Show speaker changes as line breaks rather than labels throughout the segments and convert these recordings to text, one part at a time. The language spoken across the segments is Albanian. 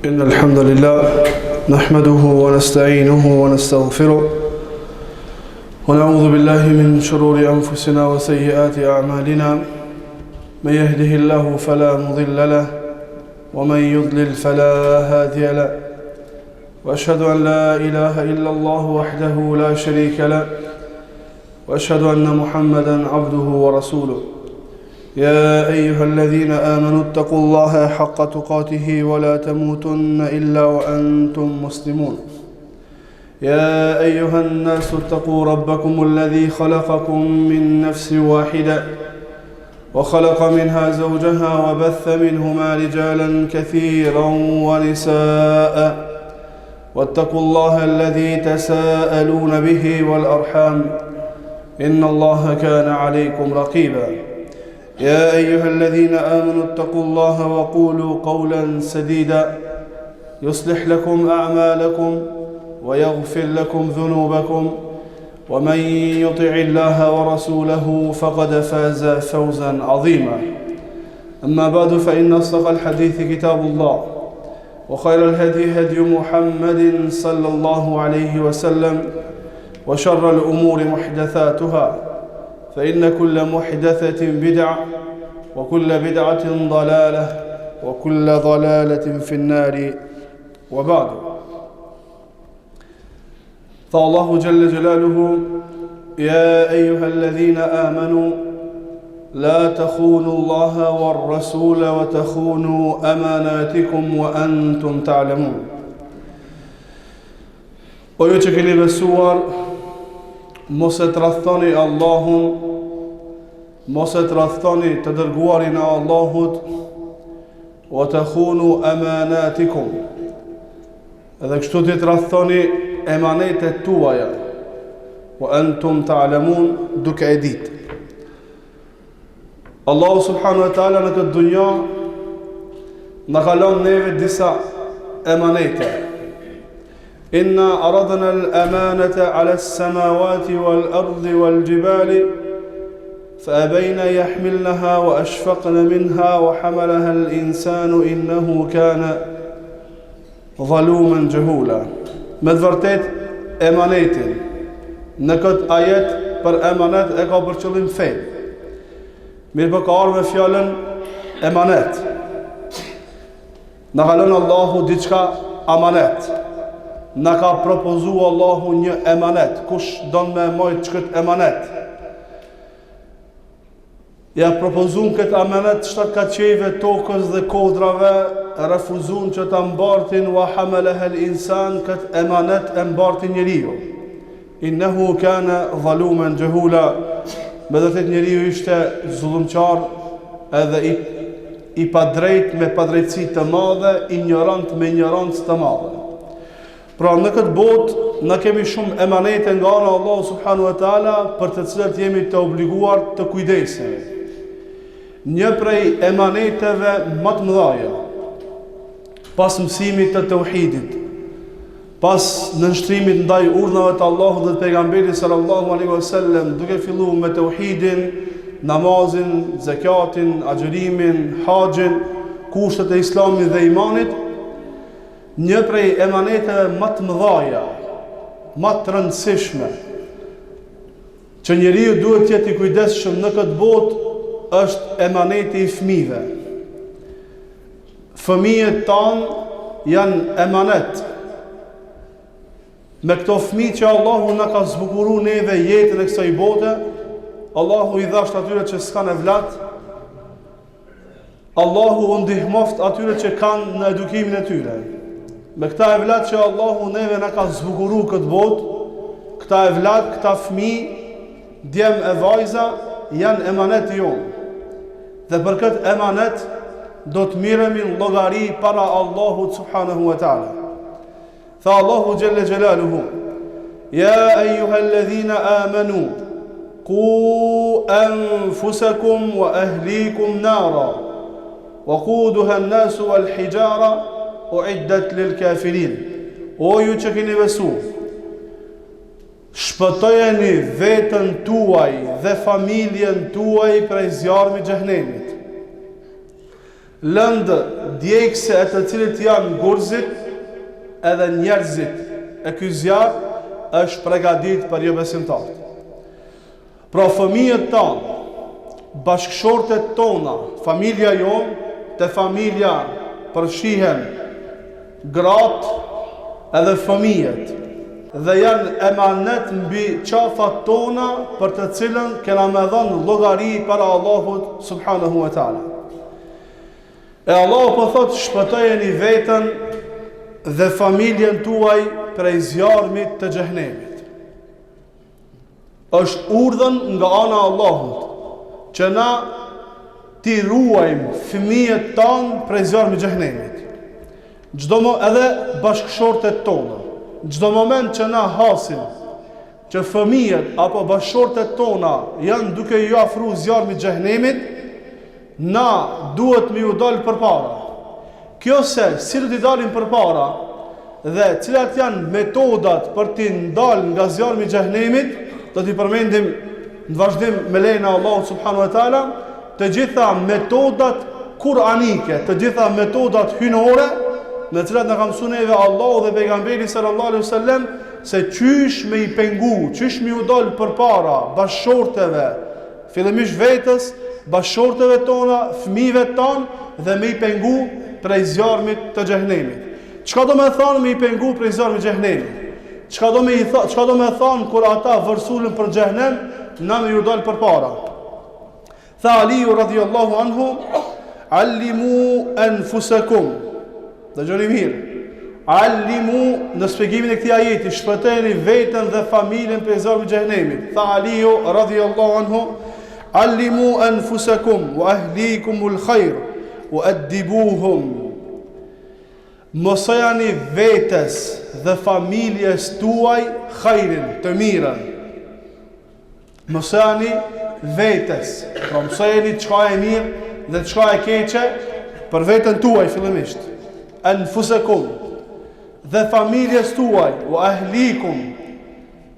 إن الحمد لله نحمده ونستعينه ونستغفره ونعوذ بالله من شرور أنفسنا وسيئات أعمالنا من يهده الله فلا مضل له ومن يضلل فلا هادي له وأشهد أن لا إله إلا الله وحده لا شريك له وأشهد أن محمدا عبده ورسوله يا أيها الذين آمنوا اتقوا الله حق تقاته ولا تموتن إلا وأنتم مسلمون يا أيها الناس اتقوا ربكم الذي خلقكم من نفس واحدة وخلق منها زوجها وبث منهما رجالا كثيرا ونساء واتقوا الله الذي تساءلون به والأرحام إن الله كان عليكم رقيبا يا أيها الذين آمنوا اتقوا الله وقولوا قولا سديدا يصلح لكم أعمالكم ويغفر لكم ذنوبكم ومن يطع الله ورسوله فقد فاز فوزا عظيما أما بعد فإن أصدق الحديث كتاب الله وخير الهدي هدي محمد صلى الله عليه وسلم وشر الأمور محدثاتها فإن كل محدثة بدعة وكل بدعة ضلالة وكل ضلالة في النار وبعد فالله جل جلاله يا أيها الذين آمنوا لا تخونوا الله والرسول وتخونوا أماناتكم وأنتم تعلمون O ju që keni besuar, mos e tradhtoni Allahun, mos e tradhtoni të dërguarin e Allahut, wa takhunu amanatikum. Edhe kështu të tradhtoni emanetet tuaja, wa antum ta'lamun, duke e ditë. Allahu subhanahu wa ta'ala në këtë dunja na ka lënë neve disa emanete. إنا عرضنا الأمانة على السماوات والأرض والجبال فأبين يحملنها وأشفقن منها وحملها الإنسان إنه كان ظلوما جهولا. Me të vërtet emanetin në këtë ajet për emanet e ka për qëllim fen. Mirë për ka arë me fjallën emanet. Në ka lënë Allahu diçka amanet. Në ka propozu Allahu një emanet. Kush don me mojt që këtë emanet? Ja propozun këtë emanet shtat ka qeve, tokës dhe kodrave, refuzun që të mbartin wa hamaleha l'insan, këtë emanet e mbartin njeriu. Innehu kana zalumen jahula, me dhe të njeriu ishte zullumqar edhe i padrejt me padrejtësi të madhe, ignorant me ignorancë të madhe. Pra në këtë botë në kemi shumë emanete nga ana Allahu subhanahu wa taala për të cilat jemi të obliguar të kujdesemi. Një prej emaneteve më të mëdha, pas mësimit të tauhidit, pas nënshtrimit ndaj urdhave të Allahut dhe të pejgamberit sallallahu alaihi wasallam, duke filluar me tauhidin, namazin, zakatin, agjërimin, haxhin, kushtet e Islamit dhe imanit. Një prej emaneteve më të mëdha, më të rëndësishme, që njeriu duhet të jetë i kujdesshëm në këtë botë, është emaneti i fëmijëve. Fëmijët tanë janë emanet. Me këto fëmijë që Allahu na ka zbukuruar neve jetën e kësaj bote, Allahu i dhasht atyre që s'kan evlat, Allahu u ndihmoft atyre që kanë në edukimin e tyre. Me këta evlat që Allahu neve na ka zbukuru këtë botë, këta evlat, këta fëmijë, djem e vajza, janë emanet jonë. Dhe për këtë emanet, do të miremi në llogari para Allahut subhanahu wa ta'ala. Tha Allahu jalla jalaluhu, ja eyyuhalladhina amanu, qu anfusakum wa ahlikum nara, wa quduha an-nasu wal hijara, uiddat lil kafirin. O ju që keni besu, shpëtojeni vetën tuaj dhe familjen tuaj prej zjarmit xhenemit. Lëndë djegse e të cilit janë gurzit edhe njerëzit. E ky zjarr është përgatitur për jo besimtarët. Pra fëmijët tanë, bashkëshortet tona, familja jonë, te familja përfshihen gratë edhe fëmijët, dhe janë emanet mbi qafat tona për të cilën kena me dhënë llogari para Allahut subhanahu wa taala. E Allahu po thotë shpëtojeni veten dhe familjen tuaj prej zjarmit të xhehenemit. Është urdhën nga ana e Allahut që na ti ruajmë fëmijët tanë prej zjarmit të xhehenemit. Edhe bashkëshortet tona. Çdo moment që na hasim që fëmijët apo bashkëshortet tona janë duke ju afruar zjarmit të xhehenemit, na duhet me ju dalë përpara. Kjo se si do t'i dalim përpara dhe cilat janë metodat për t'i ndalë nga zjarmi i xhehenemit, do t'i përmendim në vazhdim me lejen e Allahut subhanahu wa taala, të gjitha metodat kuranike, të gjitha metodat hynore, në cilat na ka mësuar neve Allahu dhe pejgamberi sallallahu alaihi wasallam se çysh me i pengu, çysh me u dal përpara bashkëshorteve, fillimisht vetes, bashkëshorteve tona, fëmijëve tanë dhe me i pengu prej zjarmit të xhehenemit. Çka do me thonë me i pengu prej zjarmit të xhehenemit? Çka do me thonë kur ata vërsulën për xhehenem, na me ju dal përpara? Tha Aliu radhiyallahu anhu, allimu anfusakum. Dhe gjoni mirë, allimu në shpjegimin e këtij ajeti, shpëtojeni veten dhe familjen prej zjarmit të xhehenemit. Tha Aliu radhiyallahu anhu, allimu anfusakum wa ahlikumul khair wa addibuhum. Mësojani vetes dhe familjes tuaj khairin, të mirën. Mësojani vetes, pra mësojani çka e mirë dhe çka e keqe për veten tuaj fillimisht. Anfusakum dhe familjes tuaj, wa ahlikum,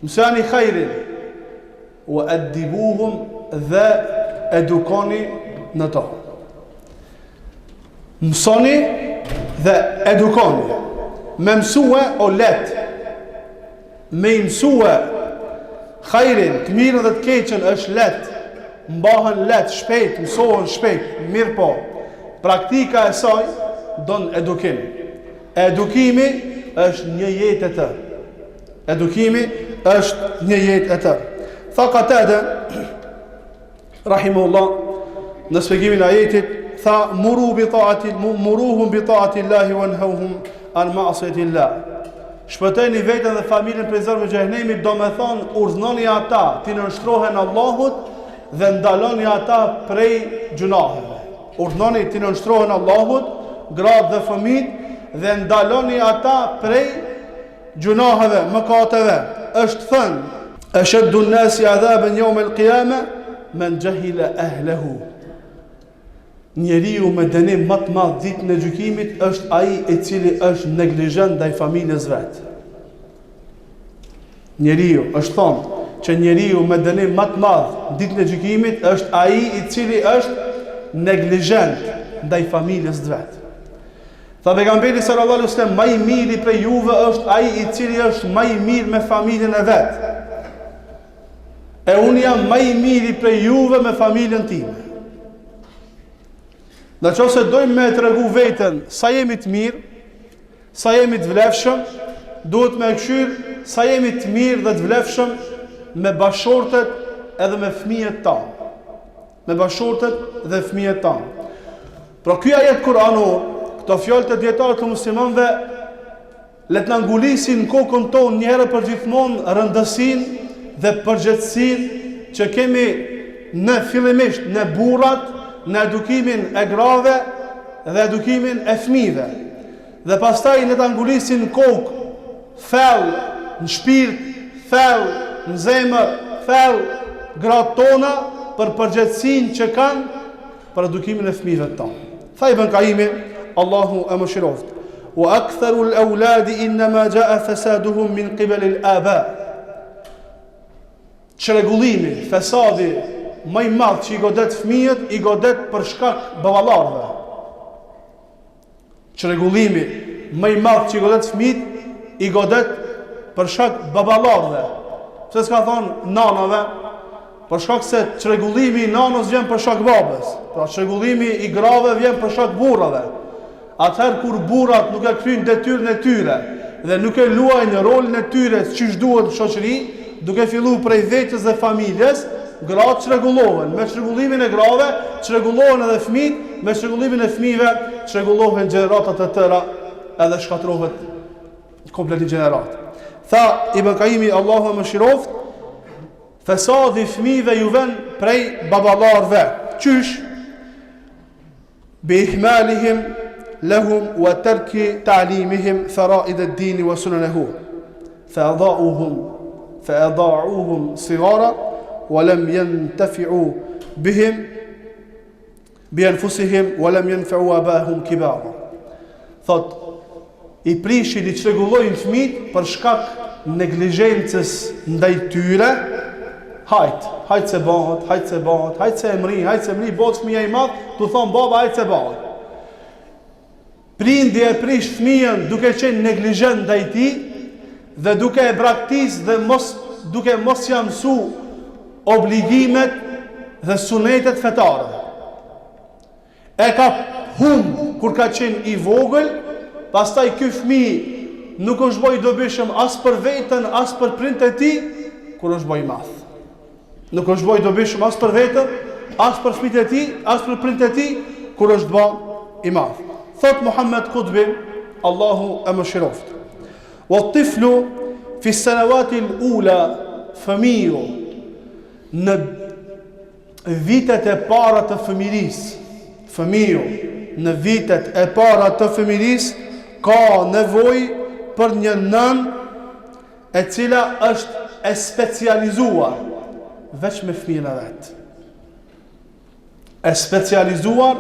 mësojani khairin, wa addibuhum dhe edukoni në to. Mësoni dhe edukoni. Me mësue o let, me mësue khairin, të mirën dhe të keqen është let, mbahen let, shpejt, mësohen shpejt, mirë po. Praktika e saj don edukim. Edukimi është një jetë e tërë. Edukimi është një jetë e tërë. Tha Qatada rahimahullah në shpjegimin e ajetit, tha muruhum bi ta'ati Allahi wa anhauhum an ma'siyati Allah. Shpëtojeni veten dhe familjen prej zjarmit të xhehenemit, do me thonë urdhnoni ata të nënshtrohen Allahut dhe ndaloni ata prej gjunaheve. Urdhnoni të nënshtrohen Allahut, gratë dhe fëmijët, dhe ndaloni ata prej gjunaheve, mëkateve. Është thënë, ashaddu an-nasi adhaban yawm al-qiyamah man jahila ahlihi. Njeriu me dënim më të madh ditën e gjykimit është ai i cili është neglizhent ndaj familjes vet. Njeriu është thonë që njeriu me dënim më të madh ditën e gjykimit është ai i cili është neglizhent ndaj familjes vet. Tha pejgamberi sallallahu alaihi wasallam, më i miri prej juve është ai i cili është më i mirë me familjen e vet. E unë jam më i miri prej juve me familjen time. Në qoftë se dojmë me tregu veten sa jemi të mirë, sa jemi të vlefshëm, duhet me këshyr sa jemi të mirë dhe të vlefshëm me bashkëshortet edhe me fëmijët tanë. Me bashkëshortet dhe fëmijët tanë. Pra ky ajet kuranor, këto fjalë të dietarëve të muslimanëve, le të na ngulisin kokën tonë një herë për gjithmonë rëndësinë dhe përgjegjësinë që kemi në fillimisht në burrat, në edukimin e grave dhe edukimin e fëmijëve. Dhe pastaj le ta ngulisin kokë, thellë në shpirt, thellë në zemër, thellë gratë tona për përgjegjësinë që kanë për edukimin e fëmijëve tanë. Tha Ibn Qayyim, Allahu e mëshiroft, wa aktharu al-awladi inma jaa fasaduhum min qibal al-aba. Çrregullimi, fesadi më i madh që i godet fëmijët, i godet për shkak baballarëve. Çrregullimi më i madh që i godet fëmijët i godet për shkak baballarëve. Pse s'ka thonë nanave? Për shkak se çrregullimi i nanës vjen për shkak babës. Pra çrregullimi i grave vjen për shkak burrave. Atëherë kur burrat nuk e kryejnë detyrën e tyre dhe nuk e luajnë rolin e tyre siç duhet në shoqëri, duke filluar prej vetes dhe familjes, gratë çrregullohen. Me çrregullimin e grave çrregullohen edhe fëmijët, me çrregullimin e fëmijëve çrregullohen gjeneratat e tëra edhe shkatërrohet komplet një gjenerat. Tha Ibn Qayyimi, Allahu e mëshiroft, fesadi fëmijëve ju vjen prej baballarëve. Qysh? Bi ihmalihim lahum wa tarki ta'limihim fara'id ad-din wa sunanahu. فأضاعوهم صغارا ولم ينتفعوا بهم بأنفسهم ولم ينفعوا آباءهم كبارا. Thot, i prishin, i çrregullojnë fëmijët për shkak neglizhencës ndaj tyre. Hajt se bëhet, hajt se emri, bëhet fëmija i madh, tu thon baba hajt se bëhet. Prindi e prish fëmijën duke qenë neglizhent ndaj tij dhe duke e braktis dhe duke mos ja mësu obligimet dhe sunetet fetare. E ka humb kur ka qenë i vogël, pastaj ky fëmijë nuk është bëj dobishëm as për veten, as për prindët e tij kur është bëj i madh. Nuk është bëj dobishëm as për veten, as për fëmijët e tij, as për prindët e tij kur është bëj i madh. Thot Muhammed Qutbi, Allahu e mëshiroft. Wa tiflu fi sanawati al-ula, fëmiu në vitet e para të fëmirisë, fëmiu në vitet e para të fëmirisë ka nevojë për një nën e cila është e specializuar veç me fëmijën e vet. E specializuar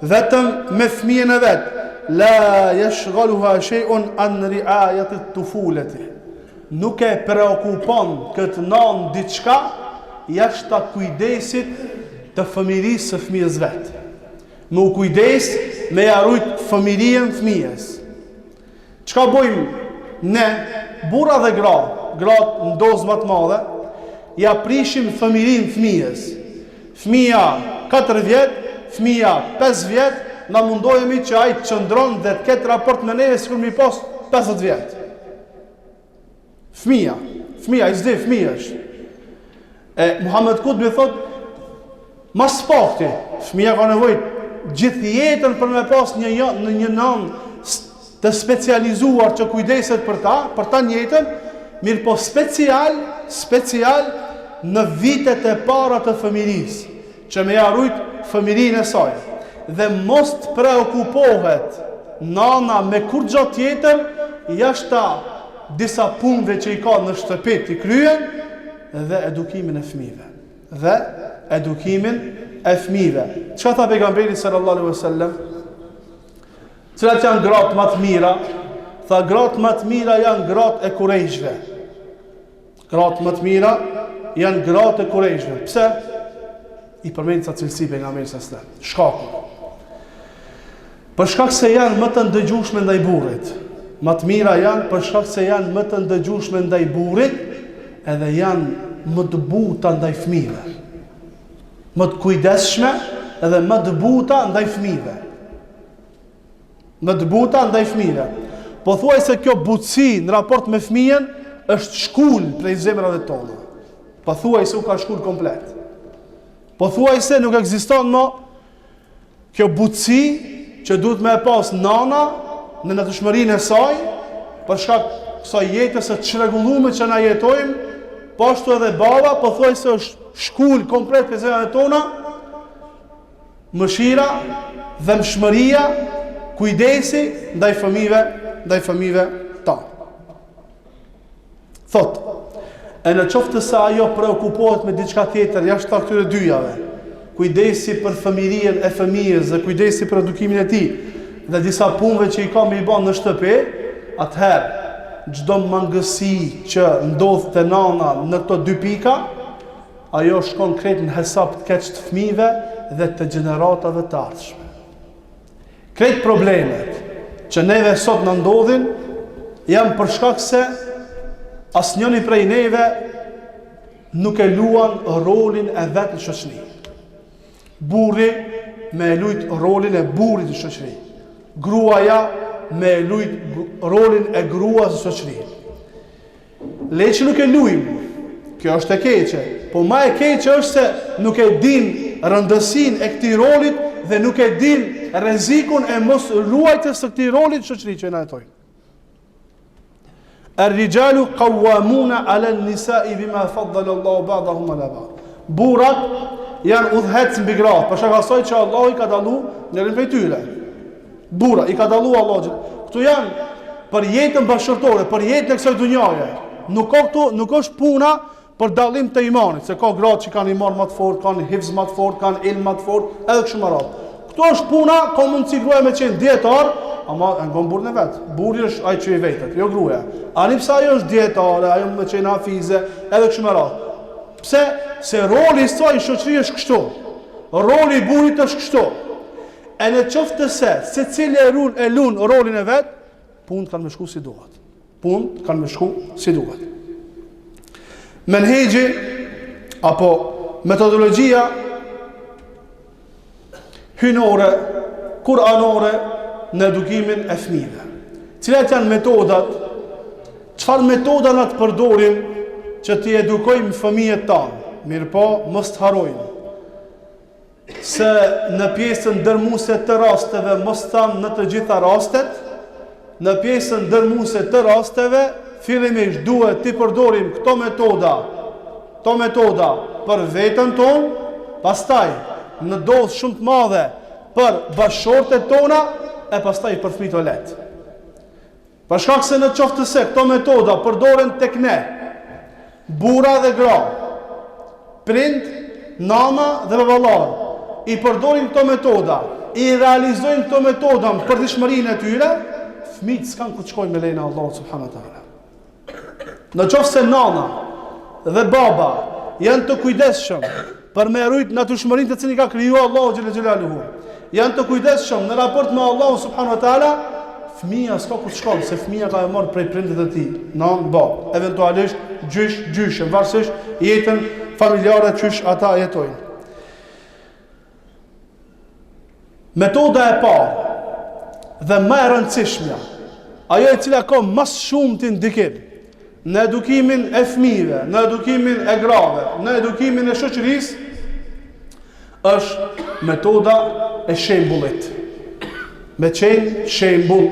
vetëm me fëmijën e vet. La yashghaluha shay'un an ri'ayati at-tufulati. Nuk e preokupon këtë nën diçka jashtë kujdesit të fëmirisë së fëmijës vet. Me u kujdes me ja rujt fëmijën fëmijës. Çka bëjmë ne, burra dhe gratë në dozë më të madhe, ja prishim fëmijën fëmijës. Fëmija 4 vjet, fëmija 5 vjet, na mundohemi që ai të qëndron dhe të ketë raport me neve sikur mi pas 50 vjet. Fëmija, i zdi fëmija është. Muhammed Qutbi thot, mas pakti, fëmija ka nevojë gjithë jetën për me pas një nën të specializuar që kujdeset për ta një jetën, mirë po special në vitet e para të fëmirisë, që me ja rujt fëmirinë e saj. Dhe mos të preokupohet nana me kur gjatë tjetër jashtë disa punëve që i ka në shtëpi të kryen dhe edukimin e fëmijëve. Çka tha pejgamberi sallallahu alaihi wasallam? Cilat janë gratë më të mira? Tha gratë më të mira janë gratë e Kurejshve. Gratë më të mira janë gratë e Kurejshve. Pse? I përmend sa cilësi pejgamberi sallallahu alaihi wasallam. Shkaku. Për shkak se janë më të ndëgjueshme ndaj burrit. Më të mira janë për shkak se janë më të ndëgjueshme ndaj burrit, edhe janë më të buta ndaj fëmijëve. Më të kujdesshme edhe më të buta ndaj fëmijëve. Po thuaj se kjo butësi në raport me fëmijën është shkull prej zemrave tona. Po thuaj se u ka shkull komplet. Po thuaj se nuk ekziston më kjo butësi që duhet me pas nana në natëshmërinë e saj, për shkak kësaj jetës së çrregulluar që na jetojmë, po ashtu edhe baba, po thuaj se është shkull komplet për zemrat tona, mëshira dhe mshmëria, kujdesi ndaj fëmijëve tanë. Thot, e në qoftë se ajo preokupohet me diçka tjetër jashtë këtyre dyjave, kujdesi për fëmijën e fëmijës dhe kujdesi për edukimin e tij dhe disa punëve që i ka me i bën në shtëpi, atëherë çdo mangësi që ndodh te nana në këto 2 pika, ajo shkon krejt në hesap të keq të fëmijëve dhe të gjeneratave të ardhshme. Krejt problemet që neve sot në ndodhin, janë për shkak se asnjëri prej neve nuk e luan rolin e vetë në shoqëri. Burri me lujt rolin e burrit në shoqëri. Gruaja me lujt rolin e gruas në shoqëri. Le që nuk e luajmë, kjo është e keqe, po ma e keqe është se nuk e din rëndësinë e këtij rolit dhe nuk e din rrezikun e mos luajtjes së këtij rolit në shoqëri që na jetojmë. Ar-rijalu qawwamuna 'ala an-nisa'i bima faddala Allahu ba'dahum 'ala ba'd. Burrat janë udhëhec mbi gratë, për shkak asaj që Allahu i ka dalluar njërin prej tyre. Burra i ka dalluar Allahu. Këtu janë për jetën bashkëtorë, për jetën e kësaj dhunjaje. Nuk është puna për dallim të imanit, se ka gratë që kanë iman më të fortë, kanë hifz më të fortë, kanë ilm më të fortë, edhe kështu me radhë. Këtu është puna, ka mundësi gruaja me qenë dietar, ama e ngon burrin e vet. Burri është ai që i vetet, jo gruaja. Ani pse ajo është dietare, ajo me qenë hafize, edhe kështu me radhë. Pse? Se roli i saj në shoqëri është kështu. Roli i burrit është kështu. E në qoftë se secili e lun rolin e vet, punë kanë më shku si duhet. Punë kanë më shku si duhet. Menhegji apo metodologjia hynore, kuranore në edukimin e fëmijëve. Cilat janë metodat? Çfarë metoda na të përdorim që t'i edukojmë fëmijët tanë? Mirë po, mos të harrojmë se në pjesën dërmuese të rasteve, mos thamë në të gjitha rastet, në pjesën dërmuese të rasteve, fillimisht duhet t'i përdorim këto metoda për veten tonë, pastaj në dozë shumë të madhe për bashkëshortet tona e pastaj për fëmijët e letë. Për shkak se në qoftë se këto metoda përdoren tek ne, burra dhe gra, prind, nana dhe baballar, i përdorin këto metoda, i realizojnë këto metoda për dishmërinë e tyre, fëmijët s'kan ku të shkojnë me lejnë Allahu subhanahu wa taala. Në qoftë se nana dhe baba janë të kujdesshëm për me rujt në dishmërinë të cilin ka krijuar Allahu xhel xelaluhu, janë të kujdesshëm në raport me Allahu subhanahu wa taala, fëmia s'ka ku të shkojnë, se fëmia ka e marrë prej prindit e tij, nan, bab, eventualisht gjysh, varësisht jetën familjare qysh ata jetojnë. Metoda e parë dhe më e rëndësishmja, ajo e cila ka mas shumë të ndikim në edukimin e fëmijëve, në edukimin e grave, në edukimin e shoqërisë, është metoda e shembullit. Me qenë shembull.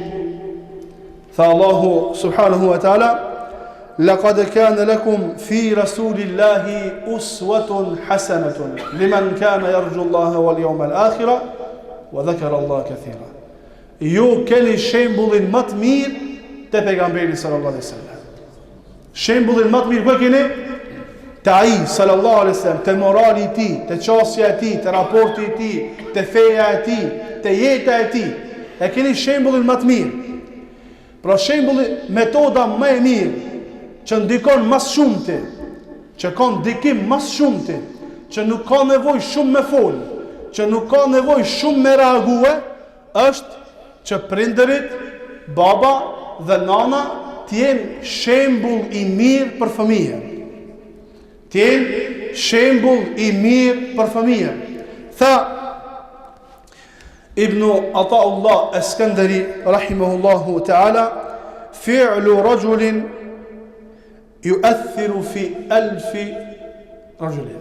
Tha Allahu subhanahu wa taala: "Laqad kana lakum fi rasulillahi uswatun hasanatun liman kana yarju Allaha wal yawmal akhir wa dhakara Allah kathira." Ju keni shembullin më të mirë te pejgamberi sallallahu alaihi wasallam. Shembullin më të mirë ku keni? Te ai sallallahu alaihi wasallam, te morali i tij, te çësia e tij, te raporti i tij, te feja e tij, te jeta e tij. E keni shembullin më të mirë. Pra shembulli, metoda më e mirë që ndikon mas shumëti, që ka ndikim mas shumëti, që nuk ka nevojë shumë me fol, që nuk ka nevojë shumë me reague, është që prindërit, baba dhe nana t'jenë shembull i mirë për fëmijën. T'jenë shembull i mirë për fëmijën. Tha Ibn Ata'ullah Eskandari rahimahullahu ta'ala: "Fi'lu rajulin yu'athiru fi alfi rajulin."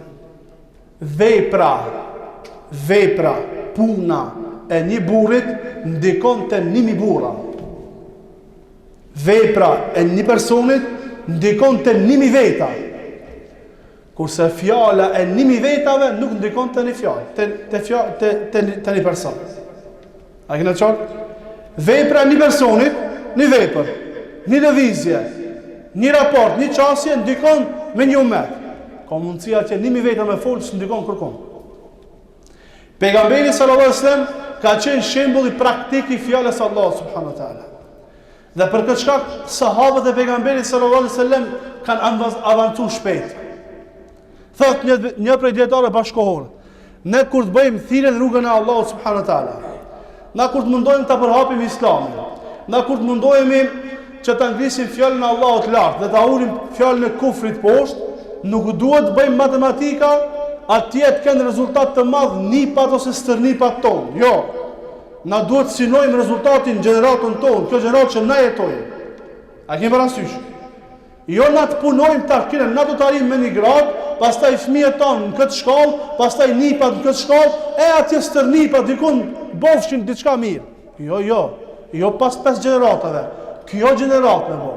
Vepra, puna e një burrit ndikon te 1000 burra. Vepra e një personit ndikon te 1000 veta. Kurse fjala e 1000 vetave nuk ndikon te një fjalë, te një person. A kena qartë? Vepra një personit, një vepër, një lëvizje, një raport, një qasje, ndikon me një umet. Ka mundësia që 1000 veta me folë, së ndikon kërkon. Pejgamberi sallallahu alaihi wasallam ka qenë shembulli praktik i fjalës Allah subhanahu wa taala. Dhe për këtë shkak, sahabët e pejgamberit sallallahu alaihi wasallam kanë avancuar shpejt. Thot një prej dietarëve bashkohor: "Ne kur të bëjmë thirrje në rrugën e Allahut subhanahu wa taala, na kur të mundojmë ta përhapim Islamin, na kur të mundohemi që ta ngrisim fjalën e Allahut lart dhe ta ulim fjalën e kufrit poshtë, nuk duhet të bëjmë matematika atje të kenë rezultat të madh nipat ose stërnipat tonë. Jo. Na duhet të synojmë rezultatin gjeneratën tonë, kjo gjenerat që na jetojmë. A kemi parasysh? Jo na të punojmë takine, na do të arrijmë me 1 gradë, pastaj fëmijët tonë në këtë shkollë, pastaj nipat në këtë shkollë, e atje stërnipat dikun bofshin diçka mirë. Jo pas 5 gjeneratave. Kjo gjenerat me bo.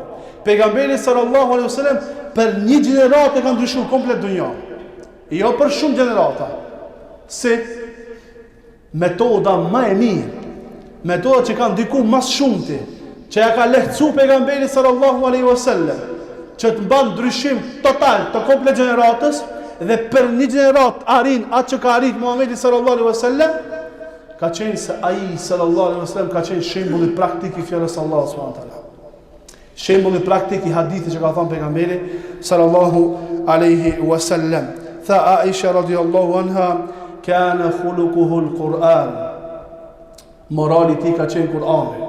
Pejgamberi sallallahu alaihi wasallam për 1 gjenerat e ka ndryshuar komplet dunja. Jo për shumë gjenerata. Si metoda më e mirë, metoda që ka ndiku mas shumëti, që ja ka lehtësu pejgamberi sallallahu alaihi wasallam, që të mban ndryshim total të komplet gjeneratës, dhe për 1 gjenerat arrin atë që ka arrit Muhamedi sallallahu alaihi wasallam, ka qenë se ai sallallahu alaihi wasallam ka qenë shembulli praktik i fjalës së Allahut subhanahu wa taala. Shembulli praktik i hadithit që ka thënë pejgamberi sallallahu alaihi wasallam. Tha Aisha radhiyallahu anha, kana khuluquhu al-Quran. Morali i tij ka qenë Kur'ani.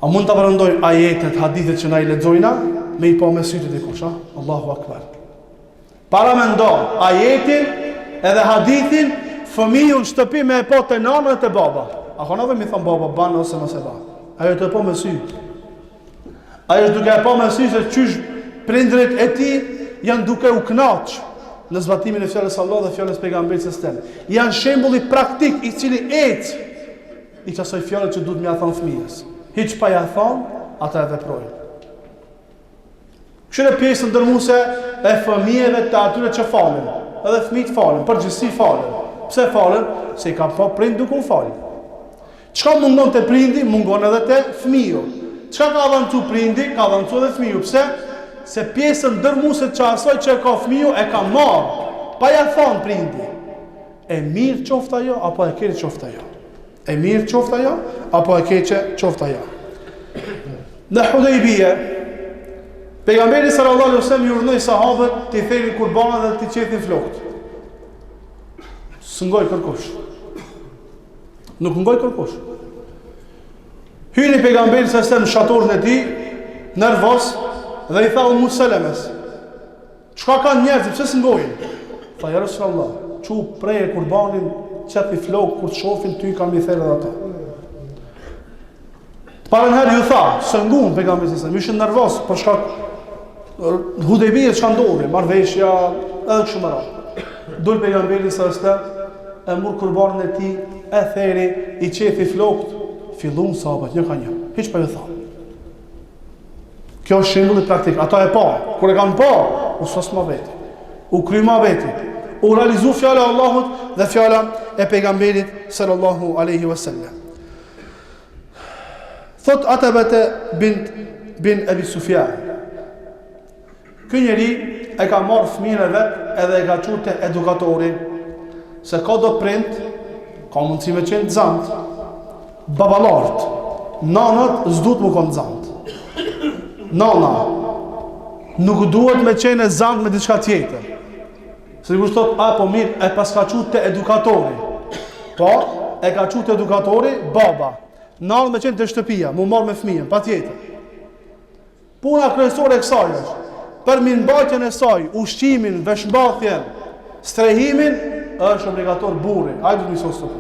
A mund të përëndoj ajetet, hadithet që na i lexojna me i po me sytë të dikush, Allahu akbar. Para me ndo ajetin edhe hadithin, fëmiju në shtëpi me e po të nanë dhe të baba. A kona dhe mi thonë baba, banë ose mëse ba. Ajo të e po me sytë. Ajo është duke e po me sytë se qysh prindrit e ti janë duke u knaqë në zbatimin e fjallës Allah dhe fjallës pejgamberit së stem. Janë shembulli praktik i cili ecë i qasoj fjallët që duhet me a thonë fëmijës. Hiq pa ja thonë, ata e veprojnë. Këshire pjesë ndërmuse e fëmijëve të atyre që falen, edhe fëmijët falen, përgjithësi falen. Pse falen? Se i ka po prind duke u falen. Çka mungon të prindi, mungon edhe të fëmiju. Çka ka avancu prindi, ka avancu edhe fëmiju. Pse? Se pjesën ndërmuse që asoj që ka fëmiju e ka marë, pa ja thonë prindi. E mirë qofta jo, apo e keq qofta jo. E mirë qofta jo, apo e keqe qofta jo. Në Hudejbije, pejgamberi sallallahu alaihi wasallam i urdhëroi sahabët të thënin kurbana dhe të qethin flokët. S'ngoj kërkush. Nuk ngoj kërkush. Hyri pejgamberi sallallahu alaihi wasallam në shatorin e tij, nervoz, dhe i tha Ummu Selemes, çka kanë njerëzit, pse s'ngojnë? Tha ja Rasulullah, çu preje kurbanin, qëti flokë kur të shofin ty kam i thërë dhe ata. Të parën herë ju tha, së ngun pejgamberi sallallahu alaihi wasallam, ishin nervoz për shkak Hudejbije çka ndodhi, marrveshja edhe kështu më radhë. Dul pejgamberi sallallahu alaihi wasallam, e mur kurbanin e tij, e theri, i qethi flokët, fillun sahabët një ka një, hiç pa ju tha. Kjo është shembulli praktik, ata e pa, kur e kanë pa, u sos ma veti, u kry ma veti, u realizu fjala e Allahut dhe fjala e pejgamberit sallallahu alaihi wasallam. Thot Atabete bin Abi Sufjan, ky njeri e ka marrë fëmijën e vet edhe e ka çuar te edukatori, se ka do prind, ka mundësi me qenë xant, babalart, nanat s'duhet më konë xant. Nana nuk duhet me qenë zant me diçka tjetër. Se kur thot apo mirë e pas ka çuar te edukatori. Po, e ka çuar te edukatori baba. Nana me qenë te shtëpia, mu marr me fëmijën, patjetër. Puna kryesore e kësaj është për mirëmbajtjen e saj, ushqimin, veshmbathjen, strehimin, është obligator burri. Ai duhet të mësoj.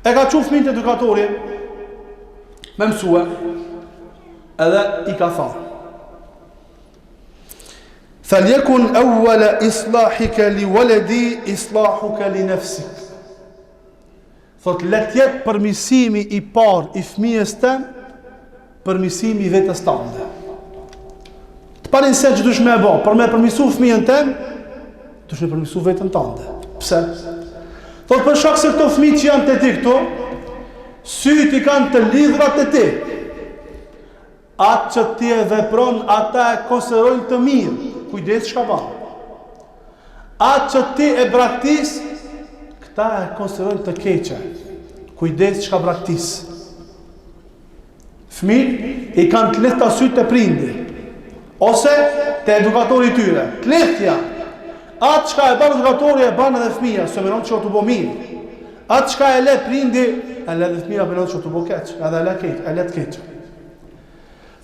E ka çuar fëmijën te edukatori me mësua. Edhe i ka thonë, falyekun awwala islahika li waladi islahuka li nafsik. Thot, let jetë përmirësimi i parë i fëmijës tëm, përmirësimi i vetës tënde. Të parin se që dush me e ba, për me përmirësu fëmijën tëm, dush me përmirësu vetën tënde. Pse? Thot, për shkak se këto fëmijë që janë të ti këto, syt i kanë të lidhrat të ti. Atë që ti e vepron, ata e konsiderojnë të mirë, kujdes çka bën. Atë që ti e braktis, këta e konsiderojnë të keqe, kujdes çka braktis. Fëmijët i kanë të lehta sytë të prindi, ose të edukatori tyre, të lehtja. Atë çka e bën edukatori e bën edhe fëmia, se mëron që të bëjë mirë. Atë çka e le prindi, e le dhe fëmija për që të bo keq, edhe e le të keq.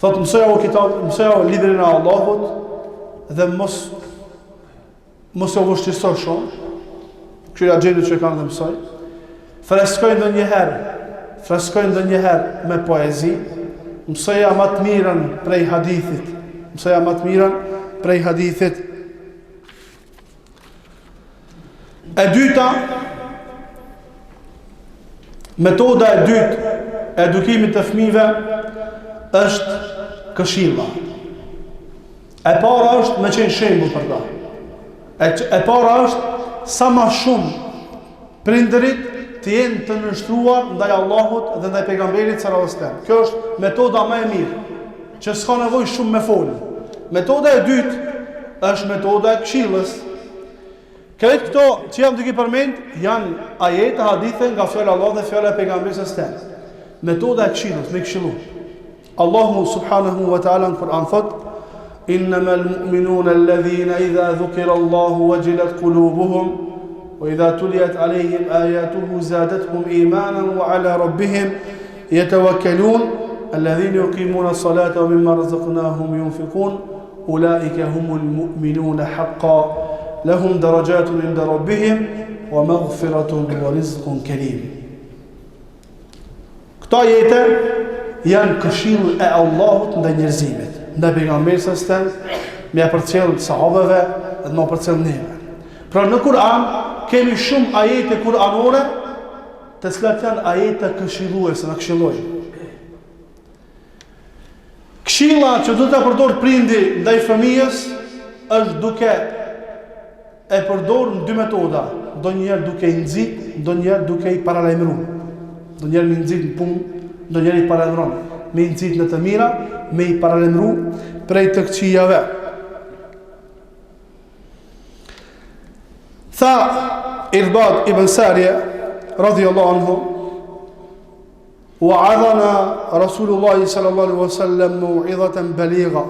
Thot, mësoja o kitab, mësoja o librin e Allahut, dhe mos e vështirësoj shumë, këshirja gjenit që e kanë dhe mësoj, freskojnë ndë njëherë me poezi, mësoja më të mirën prej hadithit, E dyta, metoda e dytë e edukimit të fëmijëve është këshilla. E para është me qenë shembull për ta. E para është sa më shumë prindërit të jenë të nështruar ndaj Allahut dhe ndaj pejgamberit sallallahu alajhi wasallam. Kjo është metoda më e mirë, që s'ka nevojë shumë me folë. Metoda e dytë është metoda e këshillës. Këtë këto që jam duke përmend janë ajete, hadithe nga fjala e Allahut dhe fjala e pejgamberit sallallahu alajhi wasallam. Metoda e këshillës, me këshillu. Allahu subhanahu wa ta'ala në Kur'an thot: "Innamal mu'minuna alladhina idha dhukira Allahu wajilat qulubuhum wa idha tuliyat alayhim ayatuhu zadatuhum imanan wa ala rabbihim yatawakkalun alladhina yuqimuna as-salata wa mimma razaqnahum yunfiqun ulaika humul mu'minuna haqqan lahum darajatun 'inda rabbihim wa maghfiratun wa rizqun karim." Këto ajete janë këshill e Allahut ndaj njerëzimit, ndaj pejgamberit sallallahu alajhi wasallam, me përcjell sahabeve dhe me përcjell neve. Pra në Kur'an kemi shumë ajete kuranore, të cilat janë ajete këshilluese, na këshillojnë. Këshilla që do ta përdor prindi ndaj fëmijës është duke e përdor në dy metoda, ndonjëherë duke i nxit, ndonjëherë duke i paralajmëruar. Ndonjëherë me nxit në punë, ndonjëherë i paralajmëron, me nxit në të mira, me i paralajmëru prej të këqijave. Tha Irbad ibn Sarje radhiyallahu anhu: "Wa'adhana Rasulullah sallallahu alaihi wasallam maw'izatan baligha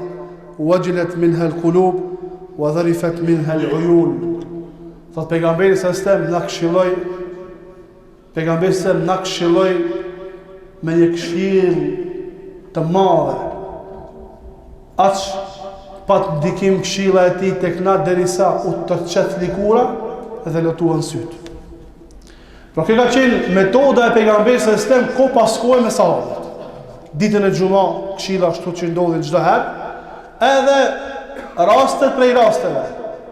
wajilat minha al-qulub wa dharifat minha al-uyun." Thot pejgamberi sallallahu alaihi wasallam na këshilloi me një këshill të madhe. Aq pat ndikim këshilla e tij tek na derisa u tërçet likura dhe lotuan syt. Pra kjo ka qenë metoda e pejgamberit sallallahu alaihi wasallam ko pas kohë me sahabët. Ditën e xumë këshilla ashtu që ndodhi çdo herë, edhe rastet prej rasteve.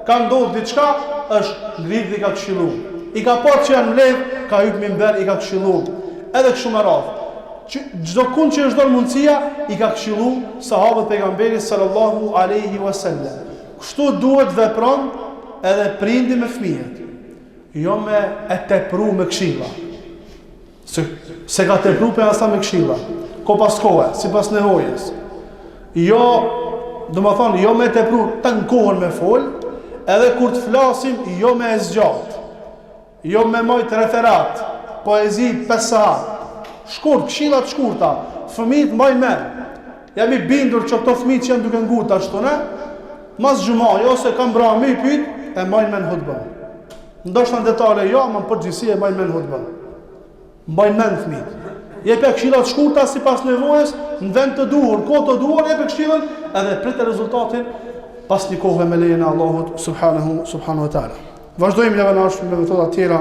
Ka ndodhur diçka, është ngrit dhe ka këshilluar. I ka pasur që janë mbledh, ka hyrë minber, i ka këshilluar. Edhe kështu me radhë. Çdo kund që është dorë mundësia, i ka këshilluar sahabët pejgamberit sallallahu alaihi wasallam. Kështu duhet vepron edhe prindi me fëmijët. Jo me e tepru me këshilla. Se ka tepru për asa me këshilla. Ko pas kohë, si pas nevojës. Jo, do më thonë, jo me tepru të në kohën me folë, edhe kur të flasim, jo me e zgjatë. Jo me majtë referat, poezi 5 sahat. Shkurt, këshillat shkurta, fëmijët mbajnë mend. Jam i bindur që këto fëmijë që janë duke ngurtë ashtu ne, mas xhumaj ose kanë bra më pyet, e mbajnë mend hutbën. Ndoshta në detale jo, ama në përgjithësi e mbajnë mend hutbën. Mbajnë mend fëmijët. Jep këshillat shkurta sipas nevojës, në vend të duhur, kohë të duhur, jep këshillën edhe pritet rezultatin pas një kohë me lejen e Allahut subhanahu wa taala. Vazhdojmë javënash me metoda të tjera.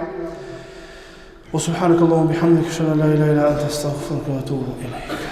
Wa subhanakallahumma bihamdika ashhadu an la ilaha illa anta astaghfiruka wa atubu ilayk.